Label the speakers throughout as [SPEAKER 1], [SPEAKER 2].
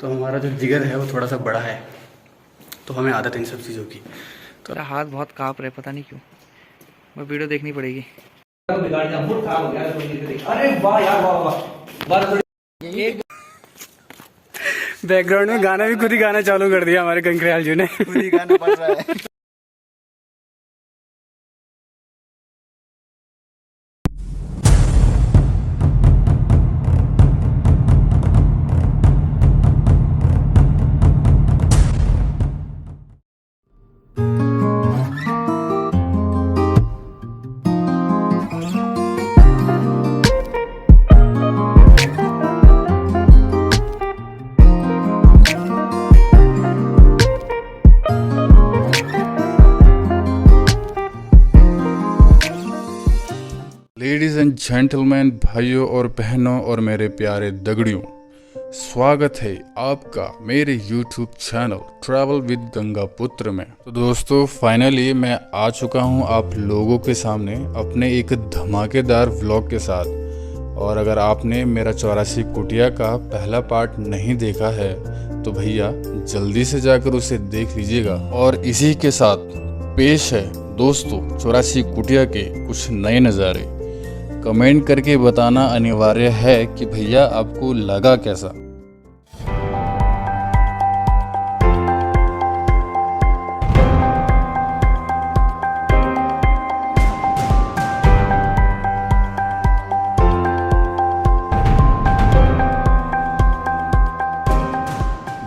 [SPEAKER 1] तो हमारा जो जिगर है वो थोड़ा सा बड़ा है, तो हमें आदत है इन सब चीज़ों की। तो
[SPEAKER 2] मेरा हाथ बहुत काँप रहा है, पता नहीं क्यों। मैं वीडियो देखनी पड़ेगी।
[SPEAKER 3] अरे वाह यार, वाह वाह।
[SPEAKER 1] बैकग्राउंड में गाना भी खुद ही गाना चालू कर दिया हमारे कंकरियाल जी ने।
[SPEAKER 3] खुद ही गाना पड़ रहा है।
[SPEAKER 4] लेडीज़ एंड जेंटलमैन, भाइयों और बहनों और मेरे प्यारे दगड़ियों, स्वागत है आपका मेरे YouTube channel travel with Ganga पुत्र में। तो दोस्तों, फाइनली मैं आ चुका हूं आप लोगों के सामने अपने एक धमाकेदार व्लॉग के साथ। और अगर आपने मेरा 84 कुटिया का पहला पार्ट नहीं देखा है तो भैया जल्दी से जाकर उसे देख लीजिएगा। और इसी के साथ पेश है दोस्तों 84 कुटिया के कुछ नए नज़ारे। कमेंट करके बताना अनिवार्य है कि भैया आपको लगा कैसा।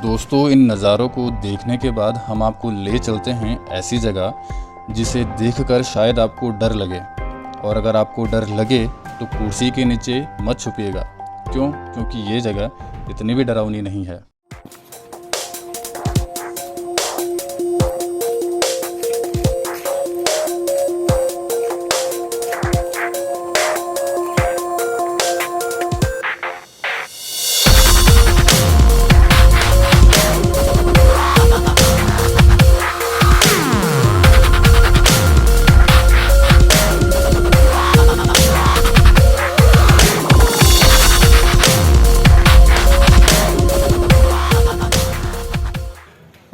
[SPEAKER 4] दोस्तों, इन नज़ारों को देखने के बाद हम आपको ले चलते हैं ऐसी जगह जिसे देखकर शायद आपको डर लगे। और अगर आपको डर लगे तो कुर्सी के नीचे मत छुपिएगा। क्यों? क्योंकि ये जगह इतनी भी डरावनी नहीं है।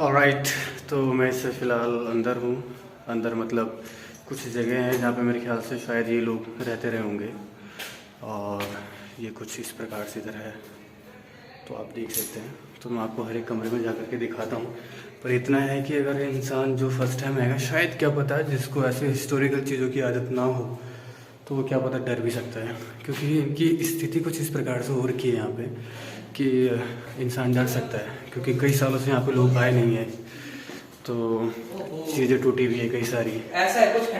[SPEAKER 1] ऑलराइट, तो मैं इससे फ़िलहाल अंदर हूँ। अंदर मतलब कुछ जगह हैं जहाँ पे मेरे ख्याल से शायद ये लोग रहते रहे होंगे। और ये कुछ इस प्रकार से इधर है, तो आप देख सकते हैं। तो मैं आपको हर एक कमरे में जा कर के दिखाता हूँ। पर इतना है कि अगर इंसान जो फर्स्ट टाइम आएगा, शायद क्या पता है जिसको ऐसे हिस्टोरिकल चीज़ों की आदत ना हो तो वो क्या पता डर भी सकता है। क्योंकि इनकी स्थिति कुछ इस प्रकार से हो रखी है यहाँ पे कि इंसान डर सकता है। क्योंकि कई सालों से यहाँ पे लोग आए नहीं हैं, तो चीज़ें टूटी हुई है कई सारी।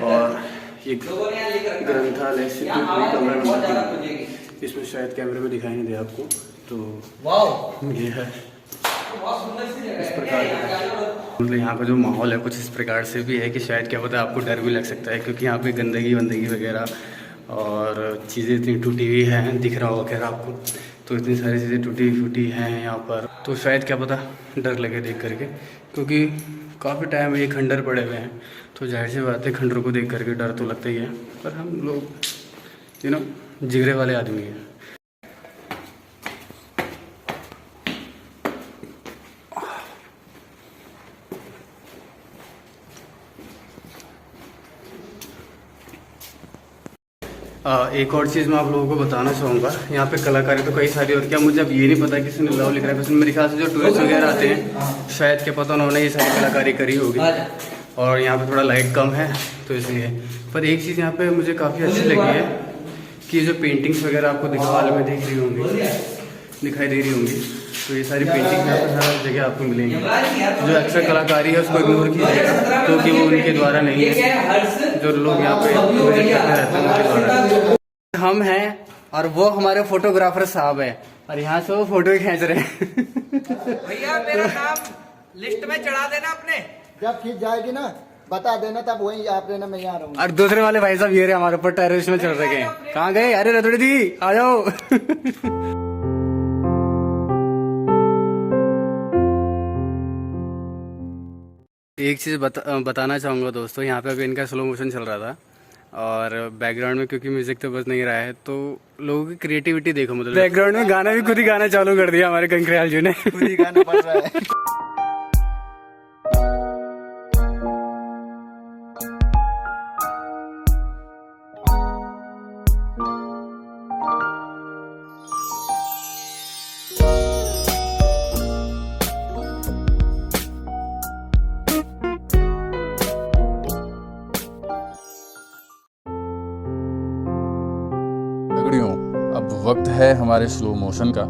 [SPEAKER 1] और ये ग्रंथालय से कमरा नंबर 3, इसमें शायद कैमरे में दिखाई नहीं दे आपको, तो ये है इस प्रकार का। मतलब यहाँ का जो माहौल है कुछ इस प्रकार से भी है कि शायद क्या पता आपको डर भी लग सकता है। क्योंकि यहाँ पे गंदगी वंदगी वगैरह और चीज़ें इतनी टूटी हुई हैं, दिख रहा होगा खैर आपको। तो इतनी सारी चीज़ें टूटी फूटी हैं यहाँ पर, तो शायद क्या पता डर लगे देख करके। क्योंकि काफ़ी टाइम ये खंडर पड़े हुए हैं, तो जाहिर सी बात है खंडरों को देख करके डर तो लगता ही है। पर हम लोग जिगरे वाले आदमी हैं। एक और चीज़ मैं आप लोगों को बताना चाहूँगा। यहाँ पे कलाकारी तो कई सारी, और क्या मुझे अब ये नहीं पता कि इसमें लव लिख रहा है। बस मेरे ख्याल से जो टूरिस्ट वगैरह आते हैं शायद क्या पता उन्होंने ये सारी कलाकारी करी होगी। और यहाँ पे थोड़ा लाइट कम है तो इसलिए। पर एक चीज़ यहाँ पे मुझे काफ़ी अच्छी लगी है कि जो पेंटिंग्स वगैरह आपको दीवार में दिखाई दे रही होंगी, तो ये सारी पेंटिंग यहाँ पर हर जगह आपको मिलेंगी। जो अक्सर कलाकारी है उसको इग्नोर कीजिएगा, क्योंकि वो उनके द्वारा नहीं है। जो लोग यहाँ पे विजिट करते रहते हैं उनके द्वारा। हम हैं और वो हमारे फोटोग्राफर साहब है, और यहाँ से वो फोटो खींच रहे हैं।
[SPEAKER 2] भैया मेरा नाम लिस्ट में चढ़ा देना अपने।
[SPEAKER 3] जब खींच जाएगी ना बता देना, तब वही आप रहना, मैं यहाँ रहूँगा।
[SPEAKER 1] और दूसरे वाले भाई साहब ये रहे हमारे ऊपर टेररिस्ट में चढ़ रखे हैं। कहाँ गए? अरे रतुड़ी दी आ जाओ। एक चीज़ बताना चाहूँगा दोस्तों, यहाँ पे अभी इनका स्लो मोशन चल रहा था। और बैकग्राउंड में क्योंकि म्यूजिक तो बज नहीं रहा है तो लोगों की क्रिएटिविटी देखो, मतलब बैकग्राउंड में गाना भी खुद ही गाना चालू कर दिया हमारे कंकरियाल जी ने।
[SPEAKER 3] खुद ही गाना पड़ रहा है।
[SPEAKER 4] दगड़ियों, अब वक्त है हमारे स्लो मोशन का,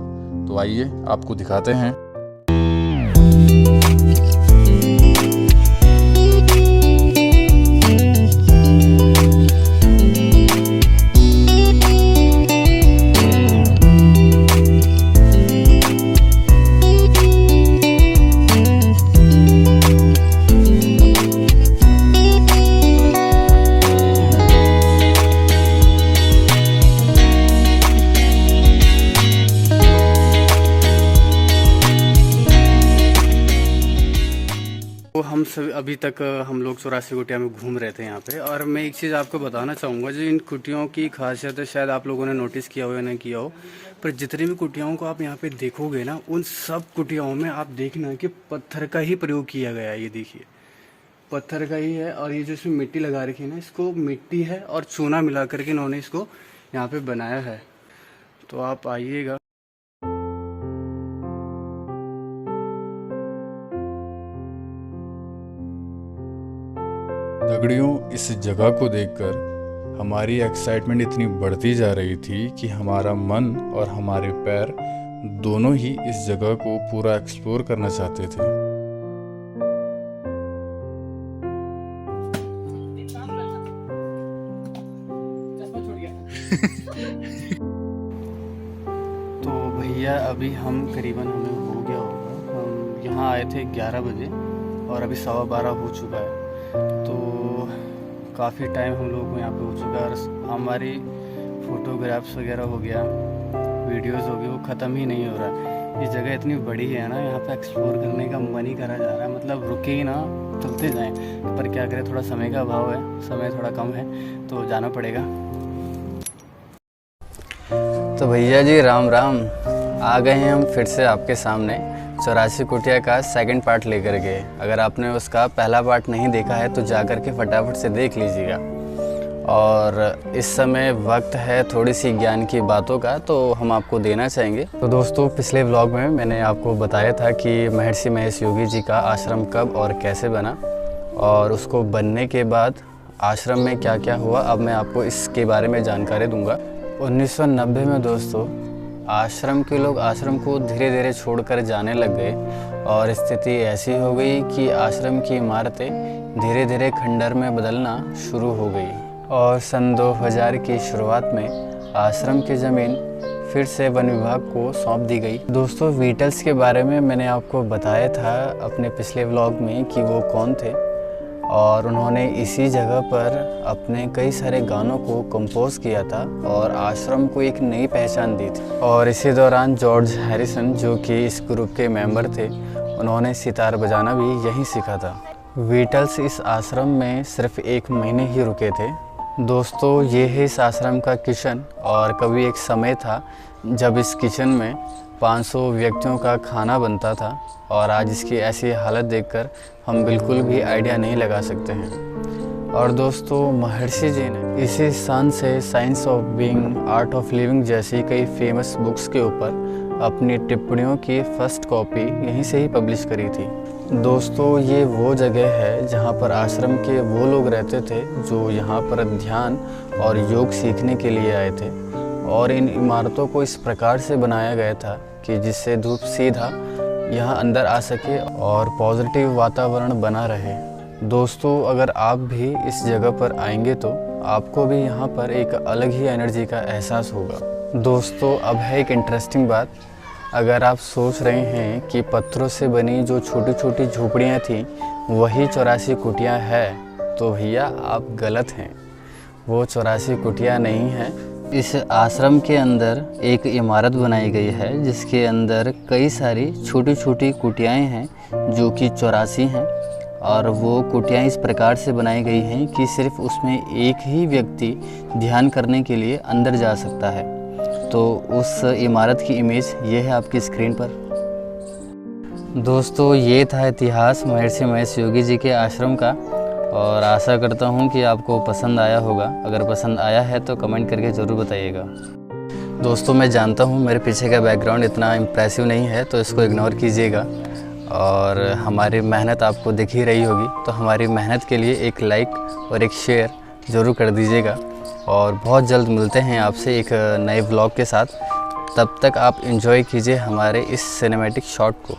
[SPEAKER 4] तो आइए आपको दिखाते हैं।
[SPEAKER 1] तो हम सब अभी तक हम लोग 84 कुटिया में घूम रहे थे यहाँ पे, और मैं एक चीज़ आपको बताना चाहूँगा, जो इन कुटियों की खासियत है शायद आप लोगों ने नोटिस किया हो या नहीं किया हो, पर जितनी भी कुटियाओं को आप यहाँ पे देखोगे ना, उन सब कुटियाओं में आप देखना कि पत्थर का ही प्रयोग किया गया है। ये देखिए पत्थर का ही है, और ये जो इसमें मिट्टी लगा रखी है ना, इसको मिट्टी है और चूना मिला करके इन्होंने इसको यहाँ पे बनाया है। तो आप आइएगा।
[SPEAKER 4] दगड़ियों, इस जगह को देखकर हमारी एक्साइटमेंट इतनी बढ़ती जा रही थी कि हमारा मन और हमारे पैर दोनों ही इस जगह को पूरा एक्सप्लोर करना चाहते थे।
[SPEAKER 1] तो भैया अभी हम करीबन हमें हो गया होगा, हम यहाँ आए थे 11 बजे और अभी 12:15 हो चुका है। तो काफ़ी टाइम हम लोगों को यहाँ पे हो चुका है, और हमारी फ़ोटोग्राफ्स वगैरह हो गया, वीडियोस हो गई, वो ख़त्म ही नहीं हो रहा है। ये जगह इतनी बड़ी है ना, यहाँ पे एक्सप्लोर करने का मन ही करा जा रहा है, मतलब रुके ही ना, चलते जाएं। पर क्या करें, थोड़ा समय का अभाव है, समय थोड़ा कम है तो जाना पड़ेगा। तो भैया जी राम राम, आ गए हैं हम फिर से आपके सामने 84 कुटिया का सेकंड पार्ट लेकर के। अगर आपने उसका पहला पार्ट नहीं देखा है तो जा कर के फटाफट से देख लीजिएगा। और इस समय वक्त है थोड़ी सी ज्ञान की बातों का, तो हम आपको देना चाहेंगे। तो दोस्तों, पिछले व्लॉग में मैंने आपको बताया था कि महर्षि महेश योगी जी का आश्रम कब और कैसे बना, और उसको बनने के बाद आश्रम में क्या क्या हुआ, अब मैं आपको इसके बारे में जानकारी दूंगा। 1990 में दोस्तों आश्रम के लोग आश्रम को धीरे धीरे छोड़कर जाने लग गए, और स्थिति ऐसी हो गई कि आश्रम की इमारतें धीरे धीरे खंडर में बदलना शुरू हो गई। और सन 2000 की शुरुआत में आश्रम की ज़मीन फिर से वन विभाग को सौंप दी गई। दोस्तों, बीटल्स के बारे में मैंने आपको बताया था अपने पिछले व्लॉग में कि वो कौन थे, और उन्होंने इसी जगह पर अपने कई सारे गानों को कंपोज किया था और आश्रम को एक नई पहचान दी थी। और इसी दौरान जॉर्ज हैरिसन, जो कि इस ग्रुप के मेंबर थे, उन्होंने सितार बजाना भी यहीं सीखा था। बीटल्स इस आश्रम में सिर्फ 1 महीने ही रुके थे। दोस्तों, ये है इस आश्रम का किचन, और कभी एक समय था जब इस किचन में 500 व्यक्तियों का खाना बनता था, और आज इसकी ऐसी हालत देखकर हम बिल्कुल भी आइडिया नहीं लगा सकते हैं। और दोस्तों, महर्षि जी ने इसी स्थान से science of being, art of living जैसी कई फेमस बुक्स के ऊपर अपनी टिप्पणियों की फर्स्ट कॉपी यहीं से ही पब्लिश करी थी। दोस्तों, ये वो जगह है जहाँ पर आश्रम के वो लोग रहते थे जो यहाँ पर ध्यान और योग सीखने के लिए आए थे, और इन इमारतों को इस प्रकार से बनाया गया था कि जिससे धूप सीधा यहाँ अंदर आ सके और पॉजिटिव वातावरण बना रहे। दोस्तों, अगर आप भी इस जगह पर आएंगे तो आपको भी यहाँ पर एक अलग ही एनर्जी का एहसास होगा। दोस्तों, अब है एक इंटरेस्टिंग बात। अगर आप सोच रहे हैं कि पत्थरों से बनी जो छोटी छोटी झोपड़ियाँ थीं वही 84 कुटिया है, तो भैया आप गलत हैं। वो 84 कुटिया नहीं है। इस आश्रम के अंदर एक इमारत बनाई गई है जिसके अंदर कई सारी छोटी छोटी कुटियाएँ हैं जो कि 84 हैं,
[SPEAKER 5] और वो कुटियाँ इस प्रकार से बनाई गई हैं कि सिर्फ उसमें एक ही व्यक्ति ध्यान करने के लिए अंदर जा सकता है। तो उस इमारत की इमेज ये है आपकी स्क्रीन पर। दोस्तों, ये था इतिहास महर्षि महेश योगी जी के आश्रम का, और आशा करता हूँ कि आपको पसंद आया होगा। अगर पसंद आया है तो कमेंट करके ज़रूर बताइएगा। दोस्तों, मैं जानता हूँ मेरे पीछे का बैकग्राउंड इतना इम्प्रेसिव नहीं है, तो इसको इग्नोर कीजिएगा। और हमारी मेहनत आपको दिख ही रही होगी, तो हमारी मेहनत के लिए एक लाइक और एक शेयर ज़रूर कर दीजिएगा। और बहुत जल्द मिलते हैं आपसे एक नए व्लॉग के साथ। तब तक आप एंजॉय कीजिए हमारे इस सिनेमैटिक शॉट को।